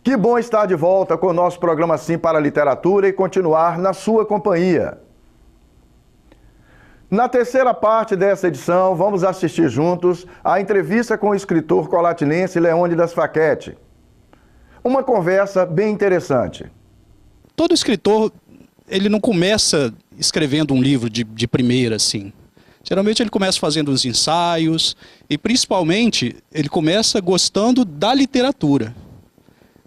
Que bom estar de volta com o nosso programa Sim para a Literatura e continuar na sua companhia. Na terceira parte dessa edição, vamos assistir juntos a entrevista com o escritor colatinense Leônidas Facchetti. Uma conversa bem interessante. Todo escritor, ele não começa escrevendo um livro de primeira, assim. Geralmente ele começa fazendo os ensaios e, principalmente, ele começa gostando da literatura.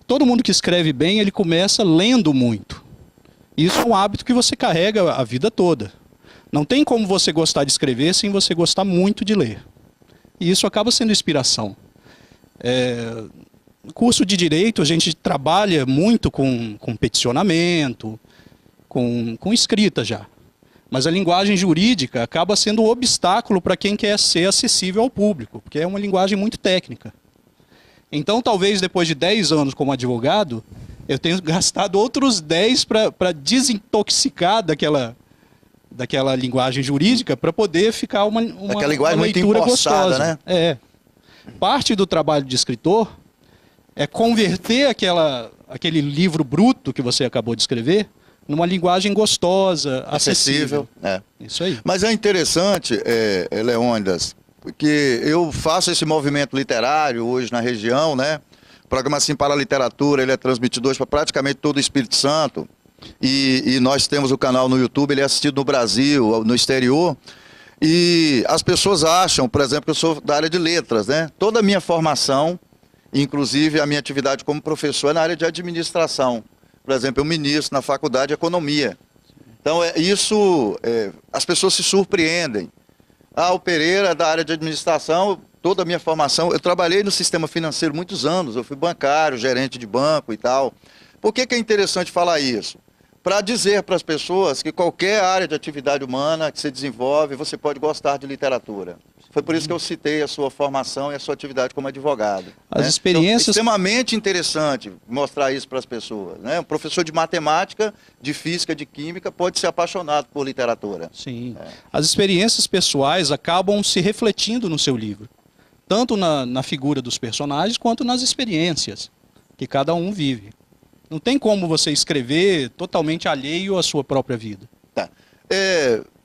Todo mundo que escreve bem, ele começa lendo muito. Isso é um hábito que você carrega a vida toda. Não tem como você gostar de escrever sem você gostar muito de ler. E isso acaba sendo inspiração. No curso de Direito, a gente trabalha muito com peticionamento, com escrita já. Mas a linguagem jurídica acaba sendo um obstáculo para quem quer ser acessível ao público, porque é uma linguagem muito técnica. Então, talvez depois de 10 anos como advogado, eu tenha gastado outros 10 para desintoxicar daquela linguagem jurídica para poder ficar uma leitura gostosa. Né? Parte do trabalho de escritor é converter aquele livro bruto que você acabou de escrever numa linguagem gostosa, acessível. Isso aí. Mas é interessante, Leônidas, porque eu faço esse movimento literário hoje na região, né? O programa Sim para a Literatura, ele é transmitido hoje para praticamente todo o Espírito Santo. E nós temos o canal no YouTube, ele é assistido no Brasil, no exterior. E as pessoas acham, por exemplo, que eu sou da área de letras, né? Toda a minha formação, inclusive a minha atividade como professor, é na área de administração. Por exemplo, eu ministro na faculdade de economia. Então, as pessoas se surpreendem. O Pereira é da área de administração, toda a minha formação, eu trabalhei no sistema financeiro muitos anos, eu fui bancário, gerente de banco e tal. Por que é interessante falar isso? Para dizer para as pessoas que qualquer área de atividade humana que se desenvolve, você pode gostar de literatura. Foi por isso que eu citei a sua formação e a sua atividade como advogado. As experiências... Então, é extremamente interessante mostrar isso para as pessoas, né? Um professor de matemática, de física, de química, pode ser apaixonado por literatura. Sim. As experiências pessoais acabam se refletindo no seu livro. Tanto na figura dos personagens, quanto nas experiências que cada um vive. Não tem como você escrever totalmente alheio à sua própria vida. Tá.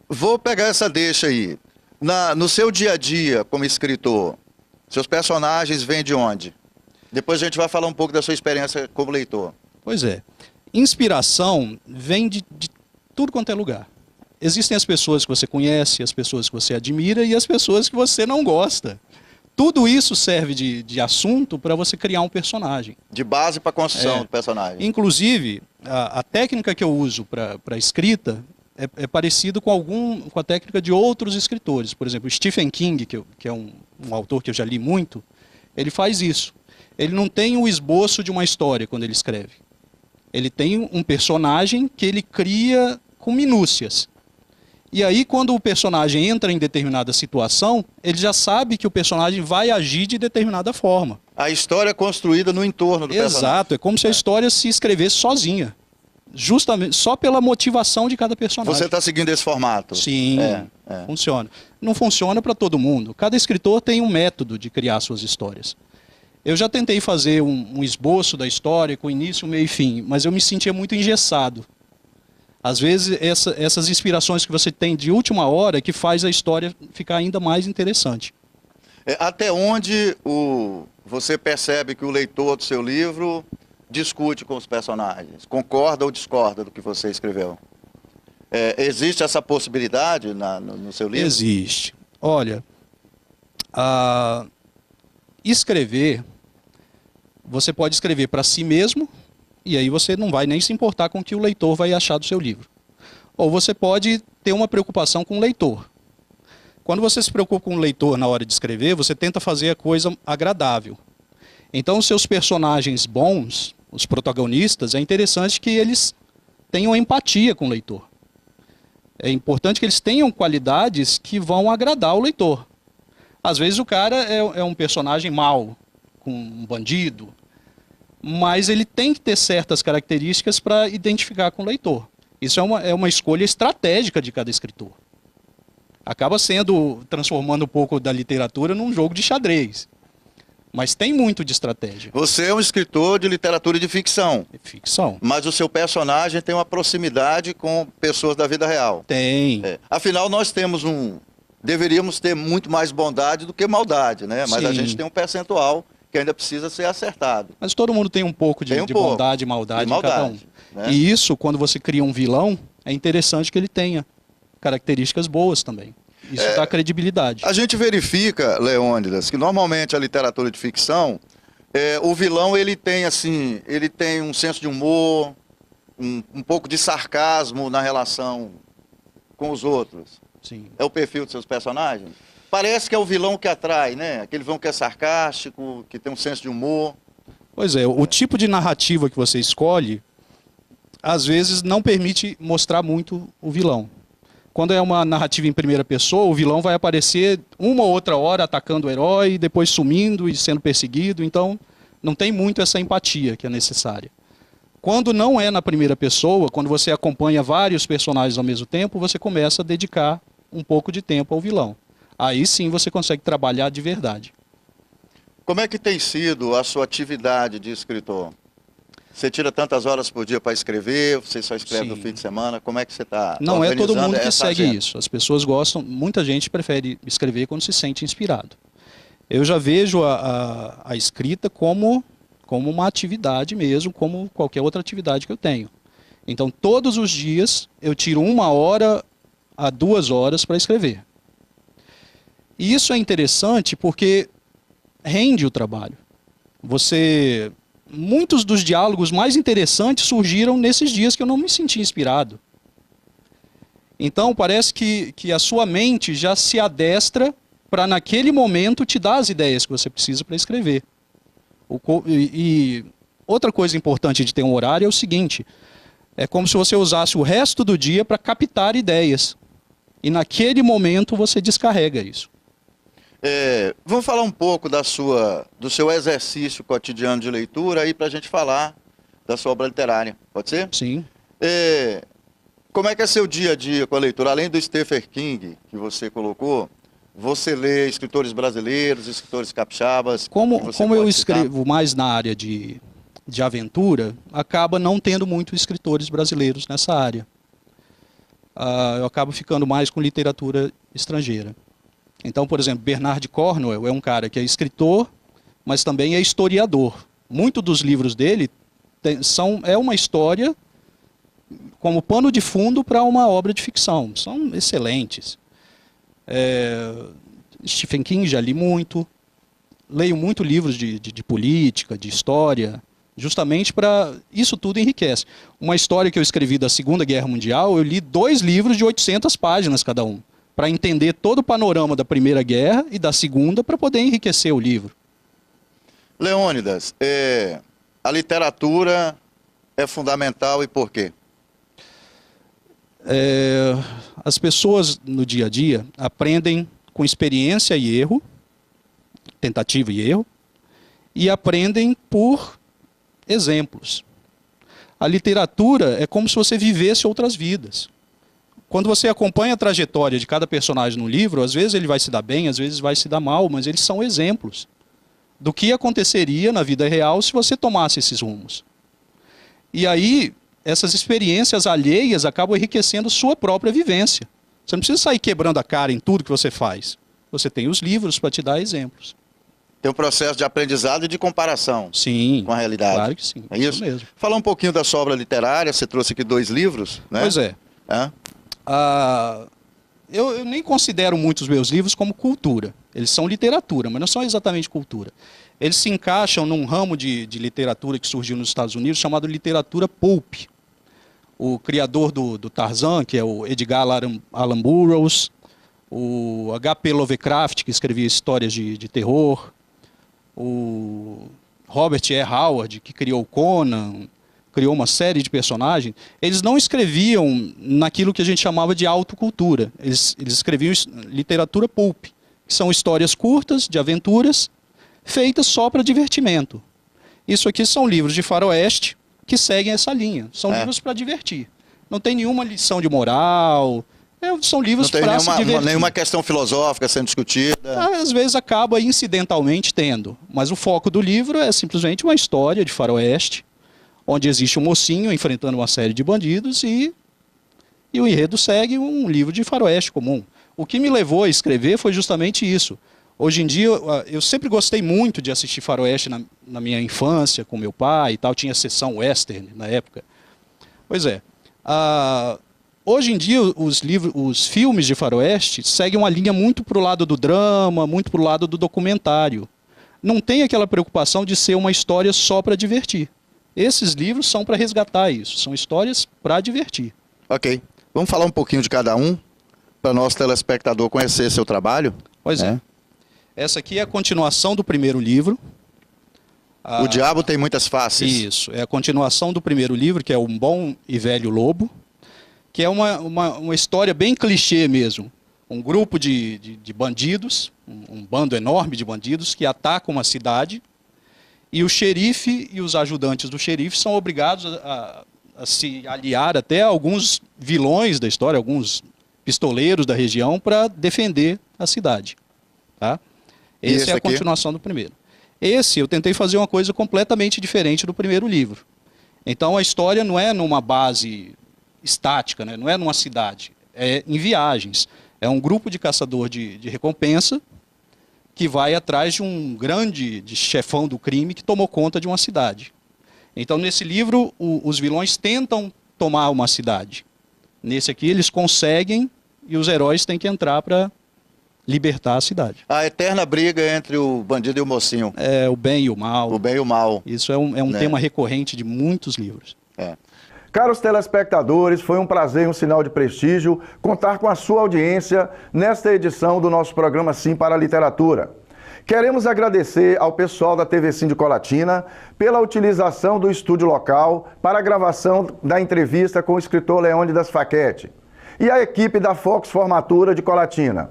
Vou pegar essa deixa aí. No seu dia a dia como escritor, seus personagens vêm de onde? Depois a gente vai falar um pouco da sua experiência como leitor. Pois é. Inspiração vem de tudo quanto é lugar. Existem as pessoas que você conhece, as pessoas que você admira e as pessoas que você não gosta. Tudo isso serve de assunto para você criar um personagem. De base para a construção do personagem. Inclusive, a técnica que eu uso para a escrita é parecido com a técnica de outros escritores. Por exemplo, Stephen King, que é um autor que eu já li muito, ele faz isso. Ele não tem o esboço de uma história quando ele escreve. Ele tem um personagem que ele cria com minúcias. E aí, quando o personagem entra em determinada situação, ele já sabe que o personagem vai agir de determinada forma. A história é construída no entorno do personagem. Exato, é como se a história se escrevesse sozinha. Justamente, só pela motivação de cada personagem. Você está seguindo esse formato? Sim, funciona. Não funciona para todo mundo. Cada escritor tem um método de criar suas histórias. Eu já tentei fazer um esboço da história com início, meio e fim, mas eu me sentia muito engessado. Às vezes, essas inspirações que você tem de última hora que faz a história ficar ainda mais interessante. Até onde você percebe que o leitor do seu livro discute com os personagens, concorda ou discorda do que você escreveu? Existe essa possibilidade no seu livro? Existe. Olha, escrever, você pode escrever para si mesmo, e aí você não vai nem se importar com o que o leitor vai achar do seu livro. Ou você pode ter uma preocupação com o leitor. Quando você se preocupa com o leitor na hora de escrever, você tenta fazer a coisa agradável. Então, os seus personagens bons, os protagonistas, é interessante que eles tenham empatia com o leitor. É importante que eles tenham qualidades que vão agradar o leitor. Às vezes o cara é um personagem mau, com um bandido, mas ele tem que ter certas características para identificar com o leitor. Isso é uma escolha estratégica de cada escritor. Acaba transformando um pouco da literatura num jogo de xadrez. Mas tem muito de estratégia. Você é um escritor de literatura de ficção, É ficção. mas o seu personagem tem uma proximidade com pessoas da vida real. Tem. Afinal, nós temos deveríamos ter muito mais bondade do que maldade, né? Mas a Sim. gente tem um percentual que ainda precisa ser acertado. Mas todo mundo tem um pouco de, Tem um de pouco. bondade e maldade De em cada um. maldade, né? E isso, quando você cria um vilão, é interessante que ele tenha características boas também. Isso dá credibilidade. A gente verifica, Leônidas, que normalmente a literatura de ficção, o vilão ele tem um senso de humor, um pouco de sarcasmo na relação com os outros. Sim. É o perfil dos seus personagens? Parece que é o vilão que atrai, né? Aquele vilão que é sarcástico, que tem um senso de humor. Pois é, o tipo de narrativa que você escolhe, às vezes não permite mostrar muito o vilão. Quando é uma narrativa em primeira pessoa, o vilão vai aparecer uma ou outra hora atacando o herói, depois sumindo e sendo perseguido, então não tem muito essa empatia que é necessária. Quando não é na primeira pessoa, quando você acompanha vários personagens ao mesmo tempo, você começa a dedicar um pouco de tempo ao vilão. Aí sim você consegue trabalhar de verdade. Como é que tem sido a sua atividade de escritor? Você tira tantas horas por dia para escrever, você só escreve no Sim. fim de semana, como é que você está Não é todo mundo que essa segue agenda? isso. As pessoas gostam, muita gente prefere escrever quando se sente inspirado. Eu já vejo a escrita como uma atividade mesmo, como qualquer outra atividade que eu tenho. Então, todos os dias eu tiro 1 hora a 2 horas para escrever. E isso é interessante porque rende o trabalho. Muitos dos diálogos mais interessantes surgiram nesses dias que eu não me senti inspirado. Então, parece que a sua mente já se adestra para, naquele momento, te dar as ideias que você precisa para escrever. E outra coisa importante de ter um horário é o seguinte: é como se você usasse o resto do dia para captar ideias. E naquele momento você descarrega isso. Vamos falar um pouco do seu exercício cotidiano de leitura aí para a gente falar da sua obra literária, pode ser? Sim. Como é que é seu dia a dia com a leitura? Além do Stephen King, que você colocou, você lê escritores brasileiros, escritores capixabas? Como eu citar? escrevo mais na área de aventura, acaba não tendo muitos escritores brasileiros nessa área. Eu acabo ficando mais com literatura estrangeira. Então, por exemplo, Bernard Cornwell é um cara que é escritor, mas também é historiador. Muitos dos livros dele é uma história como pano de fundo para uma obra de ficção. São excelentes. Stephen King já li muito. Leio muito livros de política, de história, justamente para... Isso tudo enriquece. Uma história que eu escrevi da Segunda Guerra Mundial, eu li 2 livros de 800 páginas cada um, para entender todo o panorama da Primeira Guerra e da Segunda, para poder enriquecer o livro. Leônidas, a literatura é fundamental e por quê? As pessoas no dia a dia aprendem com experiência e erro, tentativa e erro, e aprendem por exemplos. A literatura é como se você vivesse outras vidas. Quando você acompanha a trajetória de cada personagem no livro, às vezes ele vai se dar bem, às vezes vai se dar mal, mas eles são exemplos do que aconteceria na vida real se você tomasse esses rumos. E aí, essas experiências alheias acabam enriquecendo sua própria vivência. Você não precisa sair quebrando a cara em tudo que você faz. Você tem os livros para te dar exemplos. Tem um processo de aprendizado e de comparação. Sim, com a realidade. Claro que sim. É isso mesmo. Falar um pouquinho da sua obra literária, você trouxe aqui 2 livros, né? Pois é. Eu nem considero muito os meus livros como cultura. Eles são literatura, mas não são exatamente cultura. Eles se encaixam num ramo de literatura que surgiu nos Estados Unidos chamado literatura pulp. O criador do Tarzan, que é o Edgar Allan Burroughs, o H.P. Lovecraft, que escrevia histórias de terror, o Robert E. Howard, que criou Conan, criou uma série de personagens, eles não escreviam naquilo que a gente chamava de autocultura. Eles escreviam literatura pulp, que são histórias curtas, de aventuras, feitas só para divertimento. Isso aqui são livros de faroeste que seguem essa linha. São livros para divertir. Não tem nenhuma lição de moral. São livros Não tem para se divertir. nenhuma questão filosófica sendo discutida. Às vezes acaba incidentalmente tendo, mas o foco do livro é simplesmente uma história de faroeste, onde existe um mocinho enfrentando uma série de bandidos e o enredo segue um livro de faroeste comum. O que me levou a escrever foi justamente isso. Hoje em dia, eu sempre gostei muito de assistir faroeste na minha infância, com meu pai e tal, tinha sessão western na época. Pois é. Hoje em dia, os filmes de faroeste seguem uma linha muito para o lado do drama, muito para o lado do documentário. Não tem aquela preocupação de ser uma história só para divertir. Esses livros são para resgatar isso, são histórias para divertir. Ok. Vamos falar um pouquinho de cada um, para nosso telespectador conhecer seu trabalho? Pois é. Essa aqui é a continuação do primeiro livro. O Diabo Tem Muitas Faces. Isso, é a continuação do primeiro livro, que é Um Bom e Velho Lobo, que é uma história bem clichê mesmo. Um grupo de bandidos, um bando enorme de bandidos que atacam uma cidade e o xerife e os ajudantes do xerife são obrigados a se aliar até a alguns vilões da história, alguns pistoleiros da região para defender a cidade. Tá? Essa é a continuação do primeiro. Esse eu tentei fazer uma coisa completamente diferente do primeiro livro. Então a história não é numa base estática, né? Não é numa cidade, é em viagens. É um grupo de caçador de recompensa que vai atrás de um grande chefão do crime que tomou conta de uma cidade. Então nesse livro os vilões tentam tomar uma cidade. Nesse aqui eles conseguem e os heróis têm que entrar para libertar a cidade. A eterna briga entre o bandido e o mocinho. É, o bem e o mal. O bem e o mal. Isso é um tema recorrente de muitos livros. Caros telespectadores, foi um prazer e um sinal de prestígio contar com a sua audiência nesta edição do nosso programa Sim para a Literatura. Queremos agradecer ao pessoal da TV Sim de Colatina pela utilização do estúdio local para a gravação da entrevista com o escritor Leônidas Facchetti e a equipe da Fox Formatura de Colatina.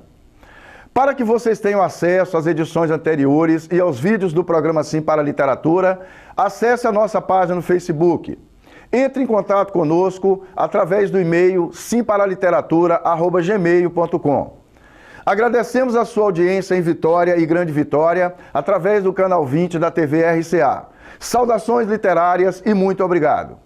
Para que vocês tenham acesso às edições anteriores e aos vídeos do programa Sim para a Literatura, acesse a nossa página no Facebook. Entre em contato conosco através do e-mail simparaliteratura@gmail.com. Agradecemos a sua audiência em Vitória e Grande Vitória através do canal 20 da TV RCA. Saudações literárias e muito obrigado.